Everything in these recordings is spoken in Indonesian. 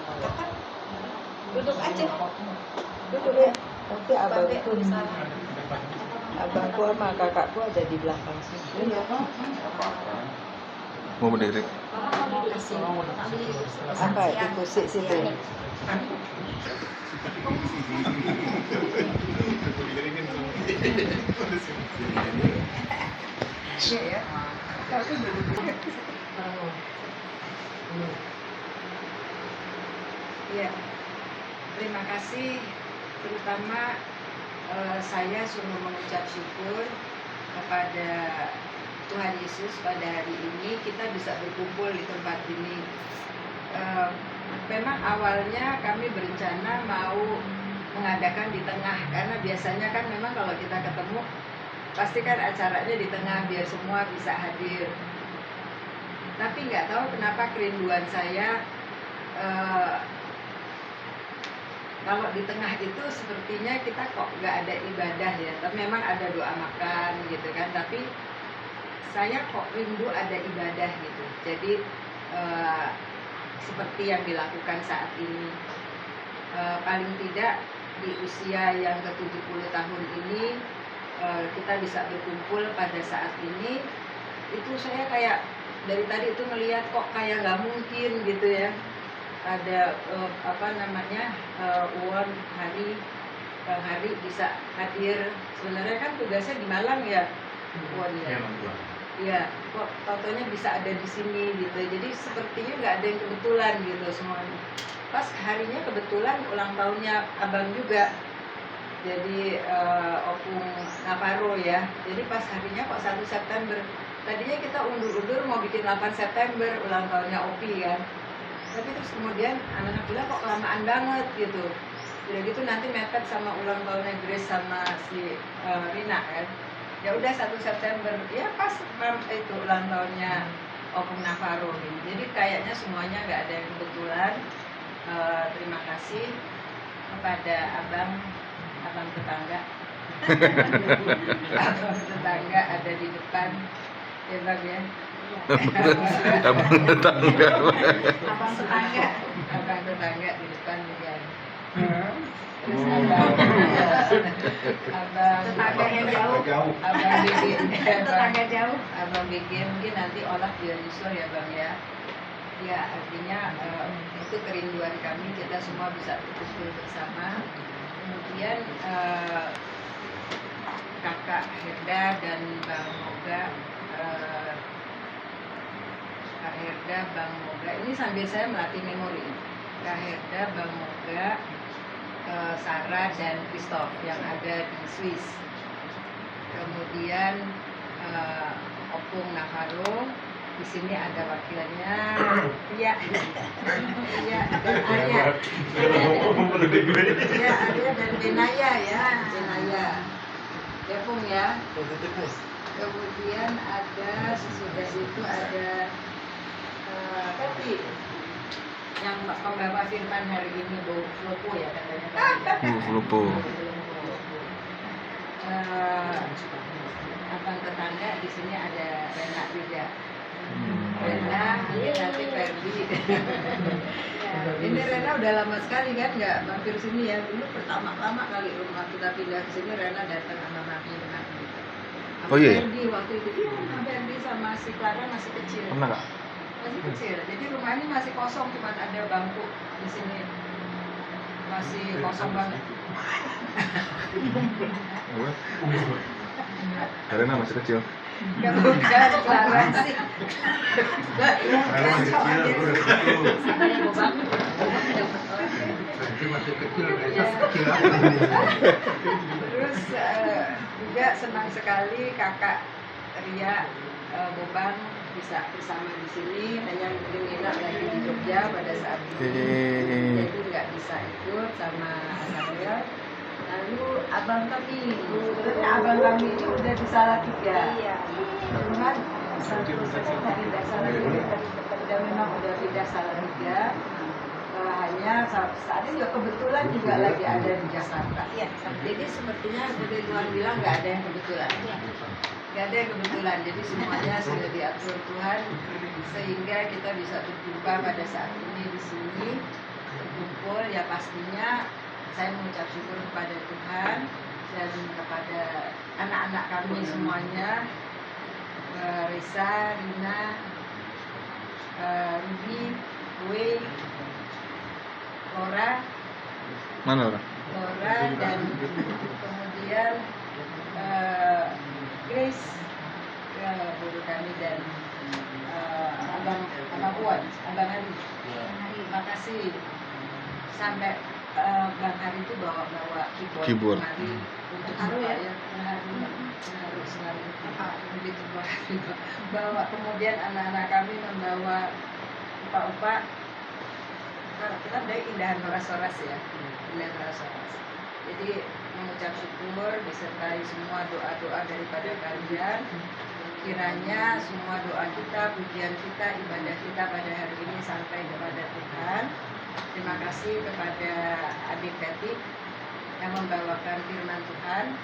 Kakak duduk aja. Duduk ya. Nanti abangku sama kakakku ada di belakang sini. Mau berdiri. Apa di kursi situ? Iya ya. Tapi duduk. Iya. Terima kasih, terutama saya sungguh mengucap syukur kepada Tuhan Yesus pada hari ini kita bisa berkumpul di tempat ini. Memang awalnya kami berencana mau mengadakan di tengah, karena biasanya kan memang kalau kita ketemu pasti kan acaranya di tengah biar semua bisa hadir. Tapi nggak tahu kenapa kerinduan saya kalau di tengah itu sepertinya kita kok nggak ada ibadah ya, tapi memang ada doa makan gitu kan, tapi saya kok rindu ada ibadah gitu. Jadi seperti yang dilakukan saat ini, paling tidak di usia yang ke-70 tahun ini kita bisa berkumpul pada saat ini. Itu saya kayak dari tadi itu ngelihat kok kayak nggak mungkin gitu ya. Ada Uwan Bang Hari bisa hadir. Sebenarnya kan tugasnya di Malang ya, Uwan ya. Iya, kok taunya bisa ada di sini gitu. Jadi sepertinya nggak ada yang kebetulan gitu semuanya. Pas harinya kebetulan ulang tahunnya abang juga. Jadi Opung Navarro ya. Jadi pas harinya kok 1 September. Tadinya kita undur-undur mau bikin 8 September ulang tahunnya Opi kan. Tapi terus kemudian anak-anak bilang kok kelamaan banget gitu. Udah gitu nanti mepet sama ulang tahunnya Grace sama si Rina kan. Ya udah 1 September ya pas itu ulang tahunnya Opung Navarro gitu. Jadi kayaknya semuanya nggak ada yang kebetulan. Terima kasih kepada abang tetangga. Abang tetangga ada di depan ya bang ya. Abang tetangga. Abang tetangga di depan ya. Terus abang tetangga yang jauh. Abang bikin mungkin nanti olah biar nyusul ya bang ya. Ya artinya itu kerinduan kami, kita semua bisa berkumpul bersama. Kemudian kakak Herda dan Bang Moga, Kak Herda, Bang Moga, ini sambil saya melatih memori. Kak Herda, Bang Moga, Sarah dan Christoph yang ada di Swiss. Kemudian Opung Navarro, di sini ada wakilnya, Iya, dan Arya. Iya, Arya dan Benaya ya, ya Pung ya. Kemudian ada sesudah itu ada Katri yang pembawa firman hari ini, Bu Flopo ya katanya. Flopo. Abang tetangga di sini ada Rena juga. Rena, nanti Ferdi. Ini Rena udah lama sekali kan nggak mampir sini ya. Dulu pertama kali rumah kita pindah ke sini Rena datang sama mami. Oh iya. Ferdi waktu itu Ferdi sama si Clara masih kecil. Pernah nggak? Masih kecil. Jadi rumah ini masih kosong, cuma ada bangku di sini. Masih kosong banget. Karena masih kecil. Bukan, Clara sih. Masih kecil, Terus juga senang sekali kakak Ria Bobang bisa bersama di sini. Hanya mungkin Nina lagi di Jogja pada saat ini, jadi nggak bisa ikut sama Samuel. Lalu abang kami, sebenarnya abang kami ini udah di Salatiga. Iya. Cuman pindah Salatiga, dan memang udah pindah Salatiga. Hanya saat ini juga kebetulan juga lagi ada di Jakarta. Iya. Jadi sepertinya seperti Tuhan bilang nggak ada yang kebetulan. Nggak ada yang kebetulan. Jadi semuanya sudah diatur Tuhan sehingga kita bisa berjumpa pada saat ini di sini. ya pastinya saya mengucap syukur kepada Tuhan dan kepada anak-anak kami semuanya, Risa, Rina, Ruby, Wei, Laura, Mana orang? dan kemudian Grace, guru kami, dan Abang Puan, Abang Ali. Terima kasih sampai Bang Hari itu bawa keyboard kemari untuk supaya harus begitu bawa. Kemudian anak-anak kami membawa upa-upa. Kalau kita baik indahan horas-horas ya, indahan horas-horas. Jadi mengucap syukur disertai semua doa-doa daripada kalian. Kiranya semua doa kita, pujian kita, ibadah kita pada hari ini sampai kepada Tuhan. Terima kasih kepada adik Betty yang membawakan firman Tuhan.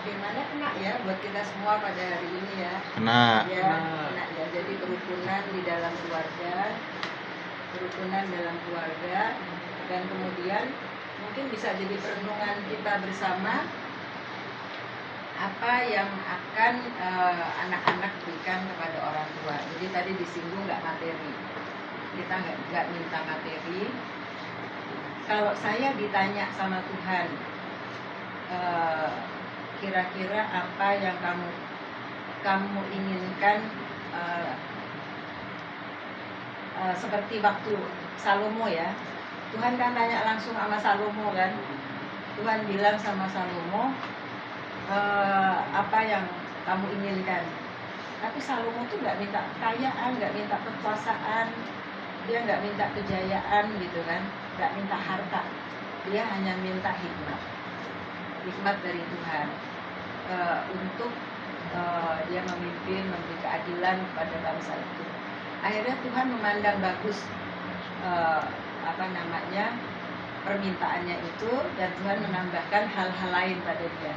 Firmannya kena ya buat kita semua pada hari ini ya. Kena. Ya, kena ya. Jadi kerukunan di dalam keluarga, dan kemudian mungkin bisa jadi perenungan kita bersama apa yang akan anak-anak berikan kepada orang tua. Jadi tadi disinggung nggak materi, kita nggak minta materi. Kalau saya ditanya sama Tuhan, kira-kira apa yang kamu inginkan, seperti waktu Salomo ya, Tuhan kan tanya langsung sama Salomo kan. Tuhan bilang sama Salomo, apa yang kamu inginkan. Tapi Salomo tuh nggak minta kekayaan, nggak minta kekuasaan, dia nggak minta kejayaan gitu kan, nggak minta harta. Dia hanya minta hikmat dari Tuhan, untuk dia memimpin, memberi keadilan kepada bangsa itu. Akhirnya Tuhan memandang bagus permintaannya itu, dan Tuhan menambahkan hal-hal lain pada dia.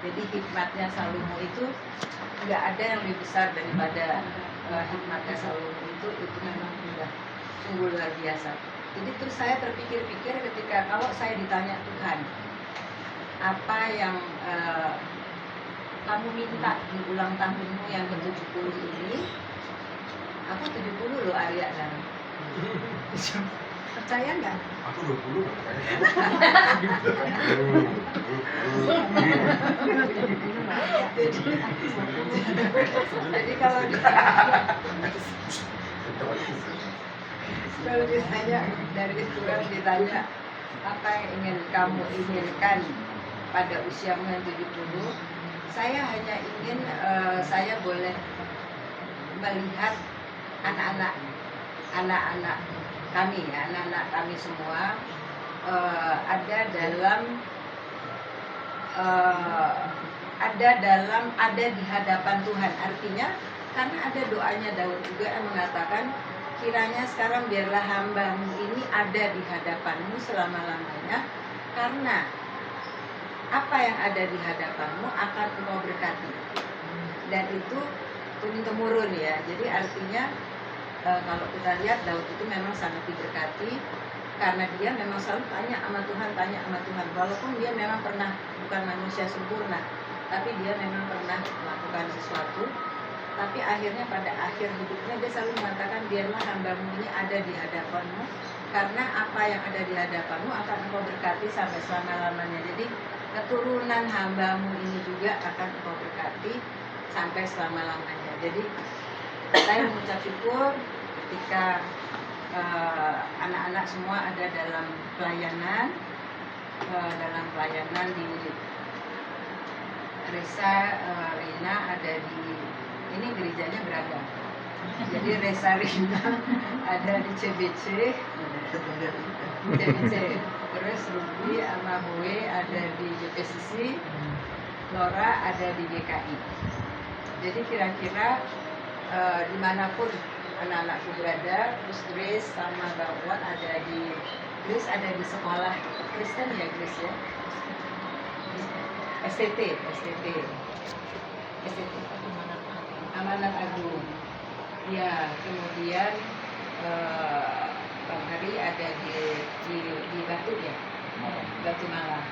Jadi hikmatnya Salomo itu nggak ada yang lebih besar daripada hikmatnya Salomo itu memang sudah sungguh luar biasa. Jadi terus saya terpikir-pikir ketika kalau saya ditanya Tuhan, apa yang kamu minta di ulang tahunmu yang ke-70 ini? Aku 70 loh Arya kan. Percaya nggak? Aku 20 Jadi kalau ditanya dari Tuhan, ditanya apa yang ingin kamu inginkan pada usiamu yang 70, saya hanya ingin saya boleh melihat anak-anak kami ya, anak-anak kami semua ada di hadapan Tuhan. Artinya karena ada doanya Daud juga yang mengatakan, kiranya sekarang biarlah hambamu ini ada di hadapanmu selama-lamanya, karena apa yang ada di hadapanmu akan engkau berkati. Dan itu turun-temurun ya. Jadi artinya kalau kita lihat Daud itu memang sangat diberkati, karena dia memang selalu tanya sama Tuhan. Walaupun dia memang pernah bukan manusia sempurna, tapi dia memang pernah melakukan sesuatu. Tapi akhirnya pada akhir hidupnya dia selalu mengatakan, biarlah hambamu ini ada di hadapanmu, karena apa yang ada di hadapanmu akan engkau berkati sampai selama-lamanya. Jadi keturunan hambamu ini juga akan engkau berkati sampai selama-lamanya. Jadi saya mengucap syukur ketika anak-anak semua ada dalam pelayanan di Resa, Rina ada di ini, gerejanya beragam. Jadi Resa, Rina ada di CBC, terus Ruby sama Boe ada di JPCC, Laura ada di GKI. Jadi kira-kira dimanapun anak-anakku berada, terus Grace sama Bang Wan ada di sekolah Kristen ya, Grace ya, STT Amanat Agung ya. Kemudian Bang Hari ada di Batu ya, Batu Malang.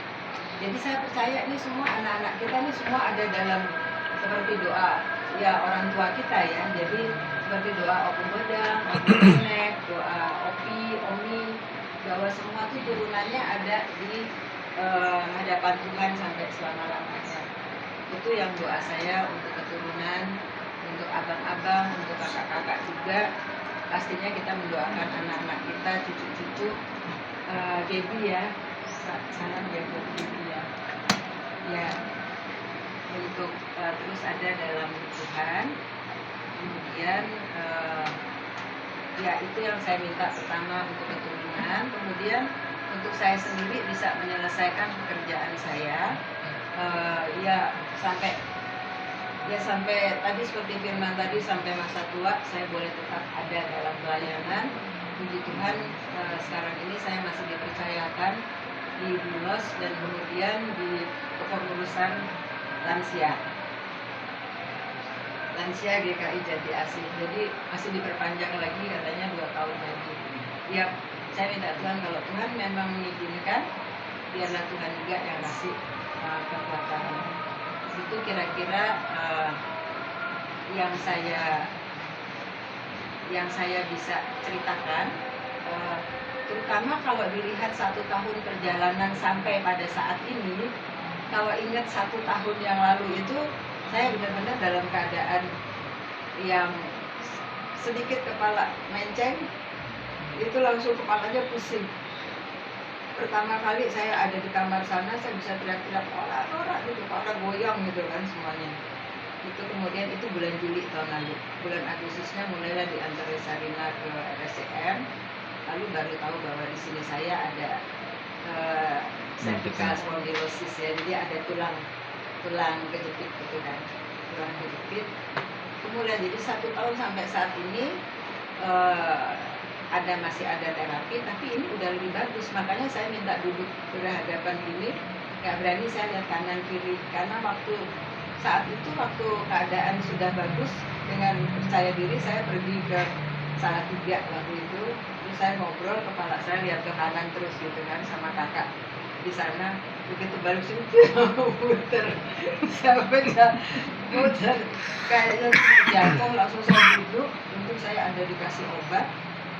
Jadi saya percaya ini semua anak-anak kita ini semua ada dalam seperti doa ya orang tua kita ya. Jadi seperti doa Opu Bedang, Opu Nenek, doa Opi, Omi, bahwa semua itu turunannya ada di hadapan Tuhan sampai selama-lamanya. Itu yang doa saya untuk keturunan, untuk abang-abang, untuk kakak-kakak juga. Pastinya kita mendoakan anak-anak kita, cucu-cucu, Debbie ya, salam ya buat Debbie ya. Ya, untuk terus ada dalam Tuhan. Kemudian ya itu yang saya minta pertama untuk keturunan. Kemudian untuk saya sendiri bisa menyelesaikan pekerjaan saya. Ya sampai tadi seperti firman tadi, sampai masa tua saya boleh tetap ada dalam pelayanan. Puji Tuhan, sekarang ini saya masih dipercayakan di Bulos dan kemudian di kepengurusan lansia GKI Jati Asih. Jadi masih diperpanjang lagi katanya 2 tahun lagi. Ya, saya minta Tuhan kalau Tuhan memang mengizinkan, biarlah Tuhan juga yang kasih kekuatan. Itu kira-kira yang saya bisa ceritakan, terutama kalau dilihat 1 tahun perjalanan sampai pada saat ini. Kalau ingat 1 tahun yang lalu itu saya benar-benar dalam keadaan yang sedikit kepala menceng, itu langsung kepalanya pusing. Pertama kali saya ada di kamar sana, saya bisa teriak-teriak orang gitu, kepala goyang gitu kan semuanya. Itu kemudian itu bulan Juli tahun lalu. Bulan Agustusnya mulailah diantar Sarina ke RSCM, lalu baru tahu bahwa di sini saya ada cervical spondylosis ya, jadi ada tulang kejepit gitu kan, tulang kejepit. Kemudian jadi 1 tahun sampai saat ini masih ada terapi, tapi ini udah lebih bagus. Makanya saya minta duduk berhadapan gini, nggak berani saya lihat kanan kiri, karena saat itu waktu keadaan sudah bagus, dengan percaya diri saya pergi ke Salatiga waktu itu. Terus saya ngobrol, kepala saya lihat ke kanan terus gitu kan sama kakak di sana. Begitu balik sini muter sampai muter kayaknya jatuh, langsung saya duduk. Untuk saya ada dikasih obat,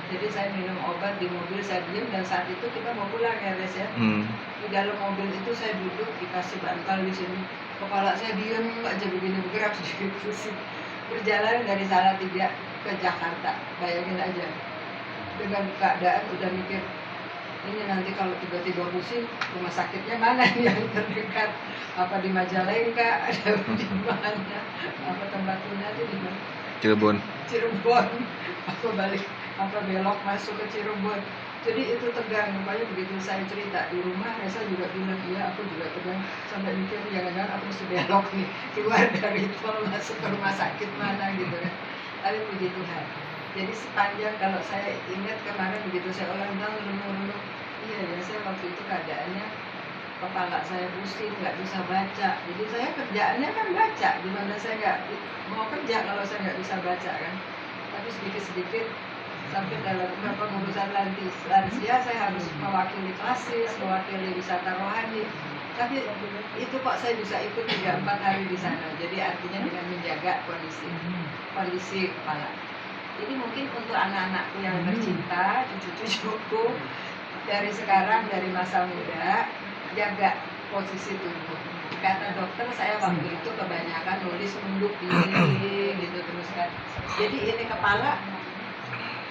jadi saya minum obat di mobil, saya diam. Dan saat itu kita mau pulang ya Res ya. Di dalam mobil itu saya duduk, dikasih bantal di sini, kepala saya diam aja begini, bergerak sedikit pusing. Perjalanan dari Salatiga ke Jakarta, bayangin aja, dengan keadaan udah mikir ini nanti kalau tiba-tiba pusing, rumah sakitnya mana yang terdekat, apa di Majalengka, ada di mana, apa tempatnya itu di mana? Cirebon, apa belok masuk ke Cirebon. Jadi itu tegang. Makanya begitu saya cerita di rumah, Reza juga bilang, iya aku juga tegang, sampai mikir jangan-jangan aku mesti belok nih, keluar dari tol masuk ke rumah sakit mana gitu kan. Tapi puji Tuhan, jadi sepanjang kalau saya ingat kemarin begitu saya ulang tahun renung-renung, iya ya saya waktu itu keadaannya kepala saya pusing, nggak bisa baca. Jadi saya kerjaannya kan baca, dimana saya nggak mau kerja kalau saya nggak bisa baca kan. Tapi sedikit-sedikit sampai dalam pengurusan lansia saya harus mewakili klasis, mewakili wisata rohani. Tapi itu kok saya bisa ikut 3-4 hari di sana. Jadi artinya dengan menjaga kondisi kepala. Jadi mungkin untuk anak-anakku yang tercinta, cucu-cucuku, dari sekarang, dari masa muda, jaga posisi tubuh. Kata dokter saya waktu itu kebanyakan nulis nunduk gini gitu terus kan. Jadi ini kepala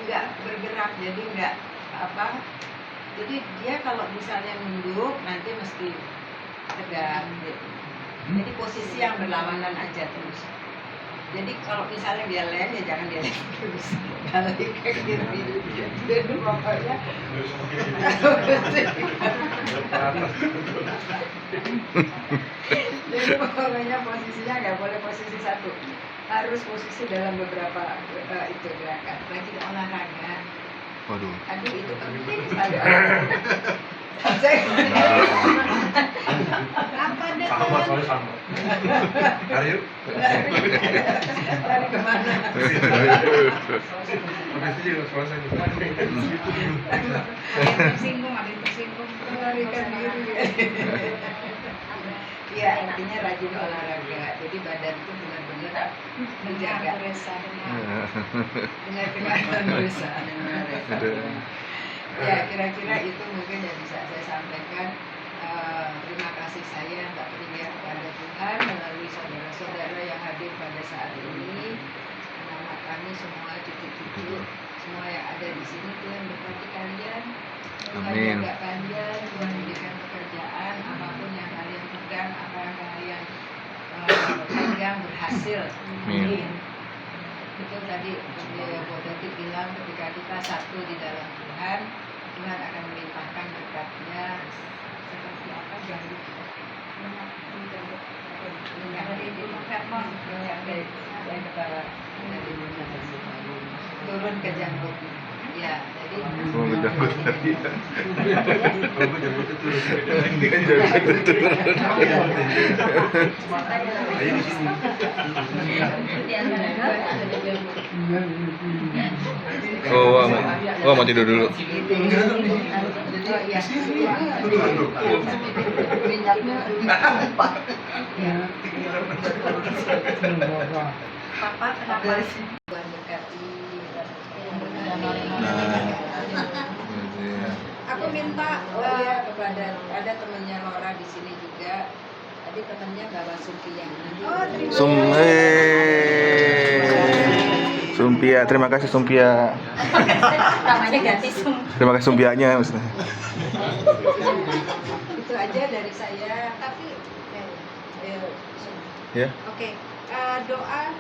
nggak bergerak, jadi nggak apa. Jadi dia kalau misalnya nunduk nanti mesti tegak gitu. Jadi posisi yang berlawanan aja terus. Jadi kalau misalnya dia lem ya jangan dia lem terus, balik ke kiri. Jadi pokoknya jadi pokoknya posisinya nggak boleh posisi satu, harus posisi dalam beberapa itu gerakan. Lagi olahraga. Waduh. Aduh itu penting sekali. Apa deh? soalnya sama. Ayo. Lari kemana? Habis itu juga selesai. Ada yang tersinggung. Melarikan diri. Ya, intinya rajin olahraga. Jadi badan itu benar-benar menjaga dengan kelihatan besar. Ya, kira-kira itu mungkin yang bisa saya sampaikan. Terima kasih saya tak teringat kepada Tuhan melalui saudara-saudara yang hadir pada saat ini. Anak-anak kami semua, cucu-cucu, semua yang ada di sini, Tuhan berkati kalian. Tuhan Amin. jaga kalian, Tuhan berikan pekerjaan, apapun yang kalian pegang, apa yang kalian pegang berhasil. Amin. Itu tadi Bu Tati bilang ketika kita satu di dalam Tuhan, Tuhan akan melimpahkan berkat-Nya seperti apa janggut. Yang kepala dari turun ke janggut. Ya, jadi Mau ngejanggut tadi. Oh, gue jemput itu terus. Ngejanggut itu. Ayo di sini. Oh, wah mau tidur dulu. Papa kenapa Tuhan berkati. Aku minta kepada ada temannya Laura di sini juga. Tadi temannya bawa Sumpia. Oh, terima Sumpia, terima kasih Sumpia. Namanya ganti Sum. Terima kasih Sumpianya maksudnya. Itu aja dari saya. Tapi Ya. oke. Doa